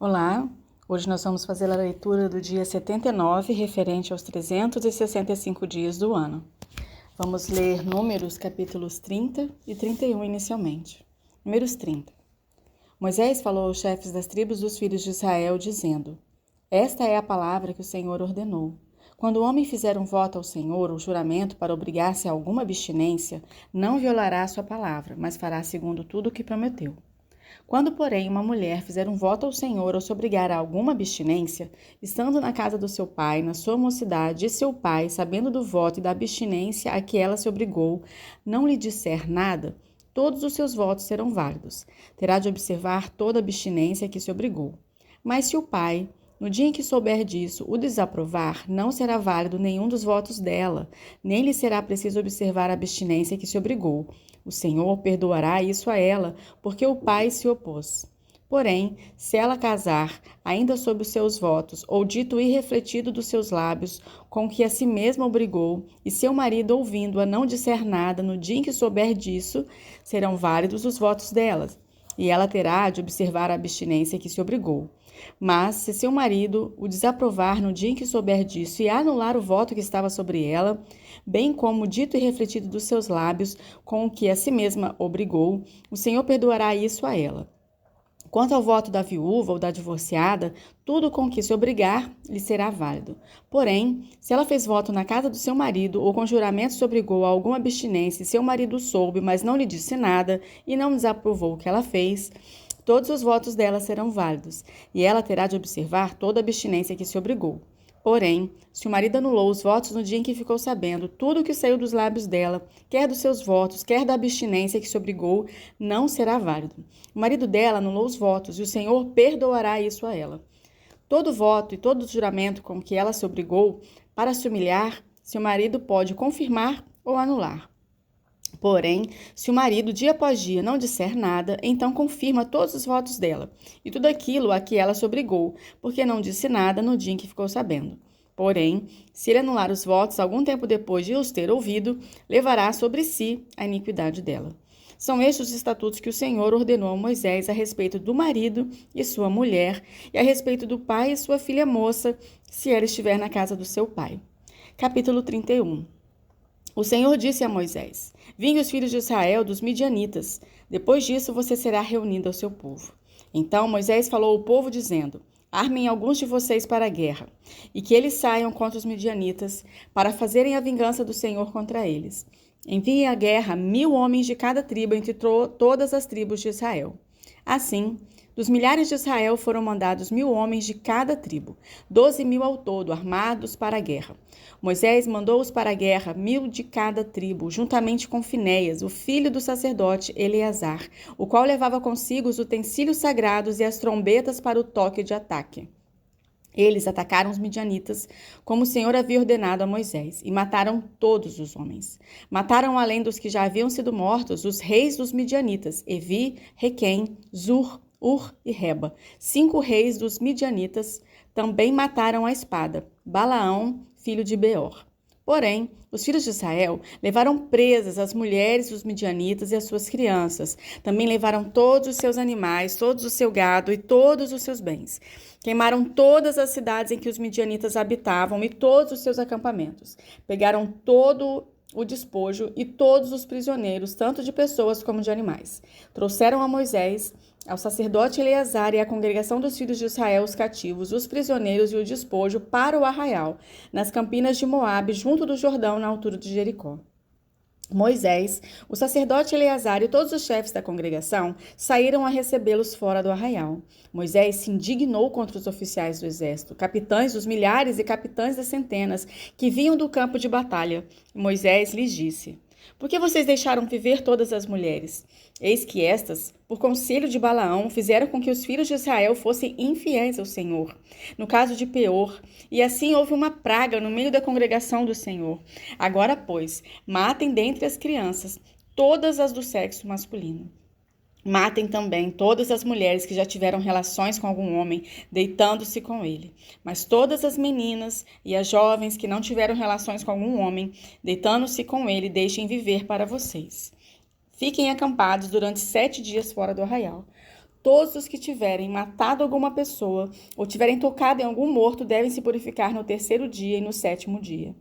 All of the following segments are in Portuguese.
Olá, hoje nós vamos fazer a leitura do dia 79, referente aos 365 dias do ano. Vamos ler Números, capítulos 30 e 31 inicialmente. Números 30. Moisés falou aos chefes das tribos dos filhos de Israel, dizendo: Esta é a palavra que o Senhor ordenou. Quando o homem fizer um voto ao Senhor, ou juramento para obrigar-se a alguma abstinência, não violará a sua palavra, mas fará segundo tudo o que prometeu. Quando, porém, uma mulher fizer um voto ao Senhor ou se obrigar a alguma abstinência, estando na casa do seu pai, na sua mocidade, e seu pai, sabendo do voto e da abstinência a que ela se obrigou, não lhe disser nada, todos os seus votos serão válidos. Terá de observar toda a abstinência a que se obrigou. Mas se o pai, no dia em que souber disso, o desaprovar, não será válido nenhum dos votos dela, nem lhe será preciso observar a abstinência a que se obrigou. O Senhor perdoará isso a ela, porque o pai se opôs. Porém, se ela casar, ainda sob os seus votos, ou dito irrefletido dos seus lábios, com que a si mesma obrigou, e seu marido ouvindo-a não disser nada no dia em que souber disso, serão válidos os votos delas, e ela terá de observar a abstinência que se obrigou. Mas, se seu marido o desaprovar no dia em que souber disso e anular o voto que estava sobre ela, bem como o dito e refletido dos seus lábios, com o que a si mesma obrigou, o Senhor perdoará isso a ela. Quanto ao voto da viúva ou da divorciada, tudo com que se obrigar lhe será válido. Porém, se ela fez voto na casa do seu marido ou com juramento se obrigou a alguma abstinência e seu marido soube, mas não lhe disse nada e não desaprovou o que ela fez, todos os votos dela serão válidos, e ela terá de observar toda a abstinência que se obrigou. Porém, se o marido anulou os votos no dia em que ficou sabendo, tudo o que saiu dos lábios dela, quer dos seus votos, quer da abstinência que se obrigou, não será válido. O marido dela anulou os votos, e o Senhor perdoará isso a ela. Todo voto e todo juramento com que ela se obrigou para se humilhar, seu marido pode confirmar ou anular. Porém, se o marido, dia após dia, não disser nada, então confirma todos os votos dela e tudo aquilo a que ela se obrigou, porque não disse nada no dia em que ficou sabendo. Porém, se ele anular os votos algum tempo depois de os ter ouvido, levará sobre si a iniquidade dela. São estes os estatutos que o Senhor ordenou a Moisés a respeito do marido e sua mulher, e a respeito do pai e sua filha moça, se ela estiver na casa do seu pai. Capítulo 31. O Senhor disse a Moisés: Vingue os filhos de Israel dos midianitas. Depois disso, você será reunido ao seu povo. Então Moisés falou ao povo, dizendo: Armem alguns de vocês para a guerra, e que eles saiam contra os midianitas, para fazerem a vingança do Senhor contra eles. Enviem à guerra 1000 homens de cada tribo entre todas as tribos de Israel. Assim, dos milhares de Israel foram mandados 1000 homens de cada tribo, 12.000 ao todo, armados para a guerra. Moisés mandou-os para a guerra, 1000 de cada tribo, juntamente com Finéias, o filho do sacerdote Eleazar, o qual levava consigo os utensílios sagrados e as trombetas para o toque de ataque. Eles atacaram os midianitas, como o Senhor havia ordenado a Moisés, e mataram todos os homens. Mataram, além dos que já haviam sido mortos, os reis dos midianitas, Evi, Requém, Zur, Ur e Reba. 5 reis dos midianitas também mataram à espada, Balaão, filho de Beor. Porém, os filhos de Israel levaram presas as mulheres dos midianitas e as suas crianças. Também levaram todos os seus animais, todo o seu gado e todos os seus bens. Queimaram todas as cidades em que os midianitas habitavam e todos os seus acampamentos. Pegaram todo o despojo e todos os prisioneiros, tanto de pessoas como de animais. Trouxeram a Moisés, ao sacerdote Eleazar e à congregação dos filhos de Israel os cativos, os prisioneiros e o despojo para o arraial, nas campinas de Moabe, junto do Jordão, na altura de Jericó. Moisés, o sacerdote Eleazar e todos os chefes da congregação saíram a recebê-los fora do arraial. Moisés se indignou contra os oficiais do exército, capitães dos milhares e capitães das centenas, que vinham do campo de batalha. Moisés lhes disse: Por que vocês deixaram viver todas as mulheres? Eis que estas, por conselho de Balaão, fizeram com que os filhos de Israel fossem infiéis ao Senhor, no caso de Peor, e assim houve uma praga no meio da congregação do Senhor. Agora, pois, matem dentre as crianças todas as do sexo masculino. Matem também todas as mulheres que já tiveram relações com algum homem, deitando-se com ele. Mas todas as meninas e as jovens que não tiveram relações com algum homem, deitando-se com ele, deixem viver para vocês. Fiquem acampados durante 7 dias fora do arraial. Todos os que tiverem matado alguma pessoa ou tiverem tocado em algum morto devem se purificar no 3º dia e no 7º dia.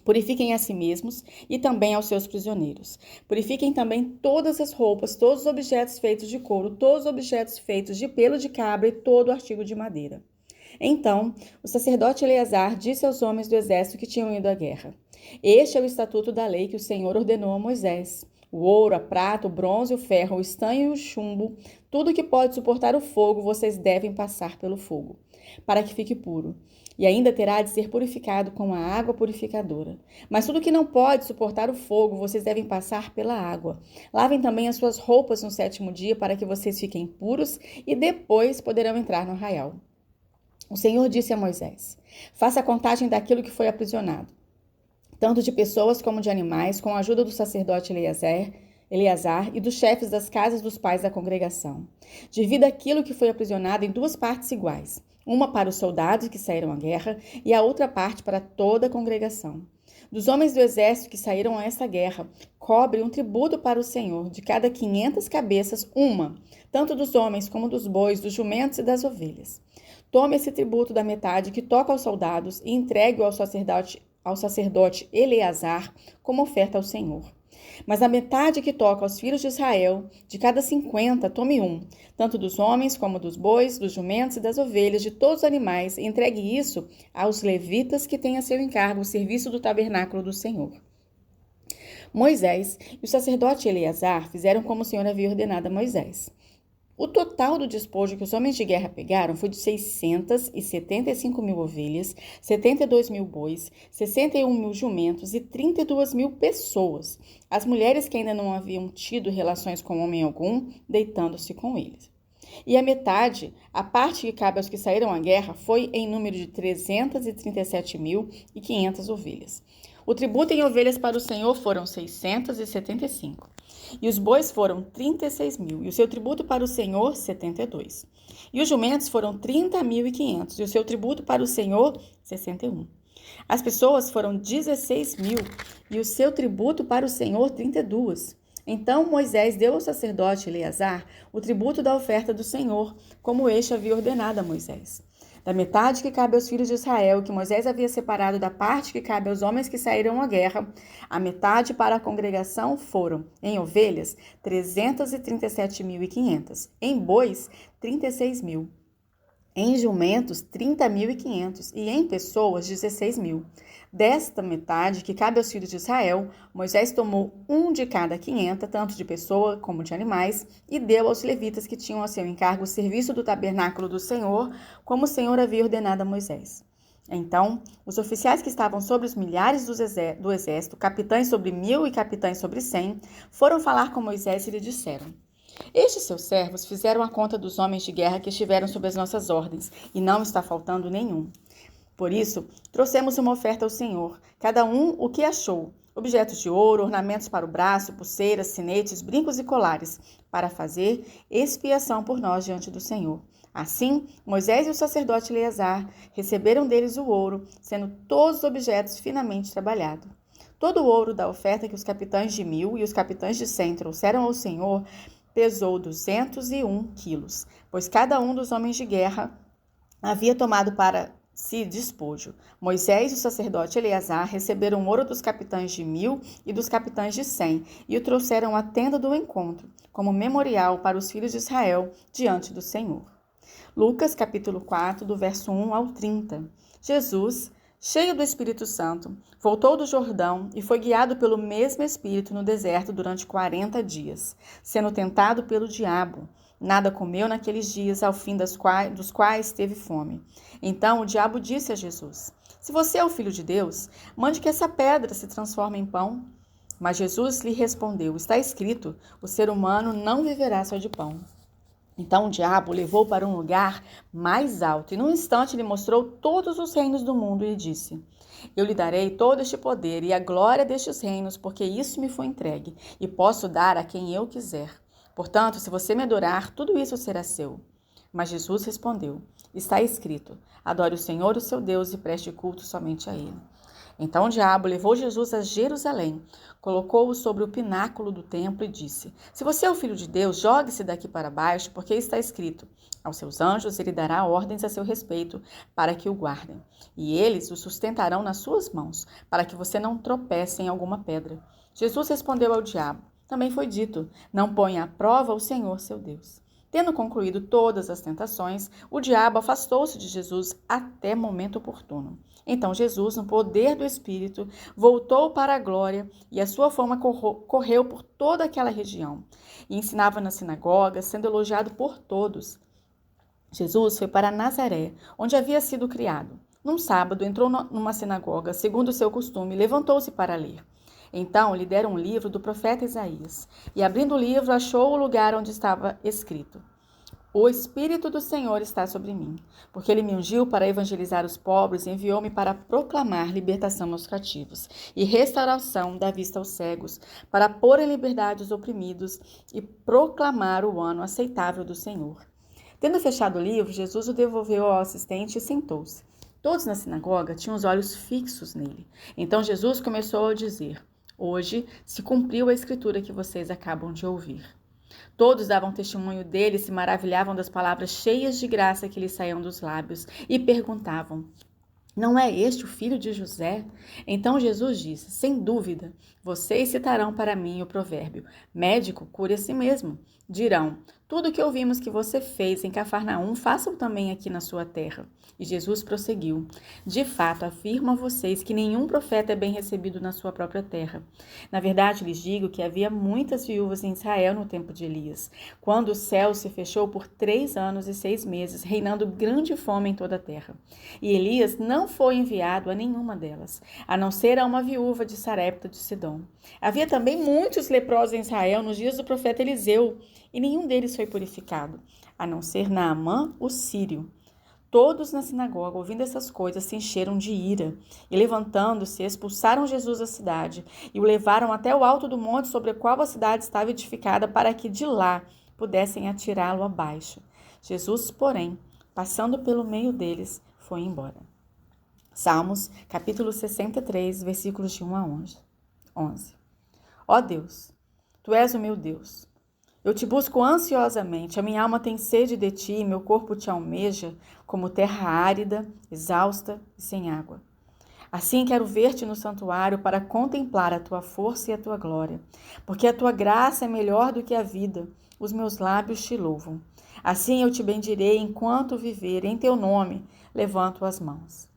Purifiquem a si mesmos e também aos seus prisioneiros. Purifiquem também todas as roupas, todos os objetos feitos de couro, todos os objetos feitos de pelo de cabra e todo artigo de madeira. Então, o sacerdote Eleazar disse aos homens do exército que tinham ido à guerra: Este é o estatuto da lei que o Senhor ordenou a Moisés. O ouro, a prata, o bronze, o ferro, o estanho e o chumbo, tudo que pode suportar o fogo, vocês devem passar pelo fogo, para que fique puro. E ainda terá de ser purificado com a água purificadora. Mas tudo que não pode suportar o fogo, vocês devem passar pela água. Lavem também as suas roupas no 7º dia, para que vocês fiquem puros, e depois poderão entrar no arraial. O Senhor disse a Moisés: Faça a contagem daquilo que foi aprisionado, tanto de pessoas como de animais, com a ajuda do sacerdote Eleazar e dos chefes das casas dos pais da congregação. Divida aquilo que foi aprisionado em 2 partes iguais, uma para os soldados que saíram à guerra e a outra parte para toda a congregação. Dos homens do exército que saíram a essa guerra, cobre um tributo para o Senhor, de cada 500 cabeças, uma, tanto dos homens como dos bois, dos jumentos e das ovelhas. Tome esse tributo da metade que toca aos soldados e entregue-o ao sacerdote Eleazar como oferta ao Senhor. Mas a metade que toca aos filhos de Israel, de cada 50, tome um, tanto dos homens como dos bois, dos jumentos e das ovelhas, de todos os animais, e entregue isso aos levitas que têm a seu encargo o serviço do tabernáculo do Senhor. Moisés e o sacerdote Eleazar fizeram como o Senhor havia ordenado a Moisés. O total do despojo que os homens de guerra pegaram foi de 675 mil ovelhas, 72 mil bois, 61 mil jumentos e 32 mil pessoas, as mulheres que ainda não haviam tido relações com homem algum, deitando-se com eles. E a metade, a parte que cabe aos que saíram à guerra, foi em número de 337.500 ovelhas. O tributo em ovelhas para o Senhor foram 675. E os bois foram 36 mil, e o seu tributo para o Senhor, 72. E os jumentos foram 30.500, e o seu tributo para o Senhor, 61. As pessoas foram 16 mil, e o seu tributo para o Senhor, 32. Então Moisés deu ao sacerdote Eleazar o tributo da oferta do Senhor, como este havia ordenado a Moisés. Da metade que cabe aos filhos de Israel, que Moisés havia separado da parte que cabe aos homens que saíram à guerra, a metade para a congregação foram, em ovelhas, 337.500, em bois, 36 mil, em jumentos, 30.500 e em pessoas, 16 mil. Desta metade que cabe aos filhos de Israel, Moisés tomou um de cada 500, tanto de pessoa como de animais, e deu aos levitas que tinham a seu encargo o serviço do tabernáculo do Senhor, como o Senhor havia ordenado a Moisés. Então, os oficiais que estavam sobre os milhares do exército, capitães sobre 1.000 e capitães sobre 100, foram falar com Moisés e lhe disseram: Estes seus servos fizeram a conta dos homens de guerra que estiveram sob as nossas ordens, e não está faltando nenhum. Por isso, trouxemos uma oferta ao Senhor, cada um o que achou, objetos de ouro, ornamentos para o braço, pulseiras, sinetes, brincos e colares, para fazer expiação por nós diante do Senhor. Assim, Moisés e o sacerdote Eleazar receberam deles o ouro, sendo todos os objetos finamente trabalhados. Todo o ouro da oferta que os capitães de 1.000 e os capitães de 100 trouxeram ao Senhor pesou 201 quilos, pois cada um dos homens de guerra havia tomado para si despojo. Moisés e o sacerdote Eleazar receberam ouro dos capitães de 1.000 e dos capitães de 100 e o trouxeram à tenda do encontro, como memorial para os filhos de Israel diante do Senhor. Lucas, capítulo 4, do verso 1 ao 30. Jesus, cheio do Espírito Santo, voltou do Jordão e foi guiado pelo mesmo Espírito no deserto durante 40 dias, sendo tentado pelo diabo. Nada comeu naqueles dias, ao fim dos quais teve fome. Então o diabo disse a Jesus: Se você é o Filho de Deus, mande que essa pedra se transforme em pão. Mas Jesus lhe respondeu: Está escrito, o ser humano não viverá só de pão. Então o diabo o levou para um lugar mais alto e num instante lhe mostrou todos os reinos do mundo e lhe disse: Eu lhe darei todo este poder e a glória destes reinos, porque isso me foi entregue e posso dar a quem eu quiser. Portanto, se você me adorar, tudo isso será seu. Mas Jesus respondeu: Está escrito, adore o Senhor, o seu Deus, e preste culto somente a ele. Então o diabo levou Jesus a Jerusalém, colocou-o sobre o pináculo do templo e disse: Se você é o filho de Deus, jogue-se daqui para baixo, porque está escrito: aos seus anjos ele dará ordens a seu respeito, para que o guardem. E eles o sustentarão nas suas mãos, para que você não tropece em alguma pedra. Jesus respondeu ao diabo: Também foi dito: Não ponha à prova o Senhor seu Deus. Tendo concluído todas as tentações, o diabo afastou-se de Jesus até momento oportuno. Então Jesus, no poder do Espírito, voltou para a glória e a sua fama correu por toda aquela região. E ensinava nas sinagogas, sendo elogiado por todos. Jesus foi para Nazaré, onde havia sido criado. Num sábado, entrou numa sinagoga, segundo o seu costume, e levantou-se para ler. Então lhe deram um livro do profeta Isaías, e abrindo o livro, achou o lugar onde estava escrito: O Espírito do Senhor está sobre mim, porque ele me ungiu para evangelizar os pobres e enviou-me para proclamar libertação aos cativos e restauração da vista aos cegos, para pôr em liberdade os oprimidos e proclamar o ano aceitável do Senhor. Tendo fechado o livro, Jesus o devolveu ao assistente e sentou-se. Todos na sinagoga tinham os olhos fixos nele. Então Jesus começou a dizer: Hoje se cumpriu a escritura que vocês acabam de ouvir. Todos davam testemunho dele e se maravilhavam das palavras cheias de graça que lhe saíam dos lábios e perguntavam: Não é este o filho de José? Então Jesus disse: Sem dúvida, vocês citarão para mim o provérbio: Médico, cure a si mesmo. Dirão: Tudo o que ouvimos que você fez em Cafarnaum, façam também aqui na sua terra. E Jesus prosseguiu: De fato, afirmo a vocês que nenhum profeta é bem recebido na sua própria terra. Na verdade, lhes digo que havia muitas viúvas em Israel no tempo de Elias, quando o céu se fechou por 3 anos e 6 meses, reinando grande fome em toda a terra. E Elias não foi enviado a nenhuma delas, a não ser a uma viúva de Sarepta de Sidom. Havia também muitos leprosos em Israel nos dias do profeta Eliseu, e nenhum deles foi purificado, a não ser Naamã, o sírio. Todos na sinagoga, ouvindo essas coisas, se encheram de ira, e levantando-se, expulsaram Jesus da cidade, e o levaram até o alto do monte sobre o qual a cidade estava edificada, para que de lá pudessem atirá-lo abaixo. Jesus, porém, passando pelo meio deles, foi embora. Salmos, capítulo 63, versículos de 1 a 11. Ó Deus, Tu és o meu Deus. Eu te busco ansiosamente, a minha alma tem sede de ti, e meu corpo te almeja, como terra árida, exausta e sem água. Assim quero ver-te no santuário para contemplar a tua força e a tua glória, porque a tua graça é melhor do que a vida, os meus lábios te louvam. Assim eu te bendirei enquanto viver, em teu nome levanto as mãos.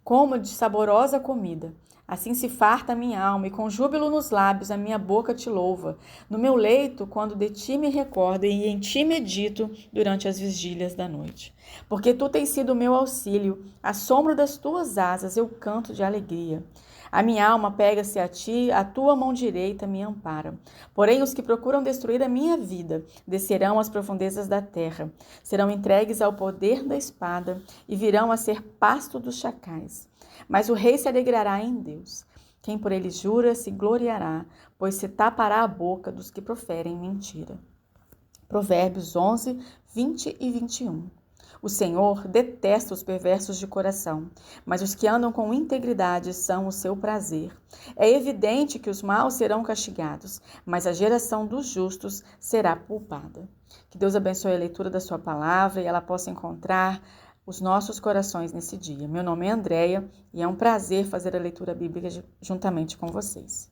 Como de saborosa comida, assim se farta a minha alma, e com júbilo nos lábios a minha boca te louva. No meu leito, quando de ti me recordo, e em ti medito durante as vigílias da noite. Porque tu tens sido o meu auxílio, à sombra das tuas asas eu canto de alegria. A minha alma pega-se a ti, a tua mão direita me ampara. Porém, os que procuram destruir a minha vida descerão às profundezas da terra, serão entregues ao poder da espada e virão a ser pasto dos chacais. Mas o rei se alegrará em Deus. Quem por ele jura se gloriará, pois se tapará a boca dos que proferem mentira. Provérbios 11, 20 e 21. O Senhor detesta os perversos de coração, mas os que andam com integridade são o seu prazer. É evidente que os maus serão castigados, mas a geração dos justos será poupada. Que Deus abençoe a leitura da sua palavra e ela possa encontrar os nossos corações nesse dia. Meu nome é Andréia e é um prazer fazer a leitura bíblica juntamente com vocês.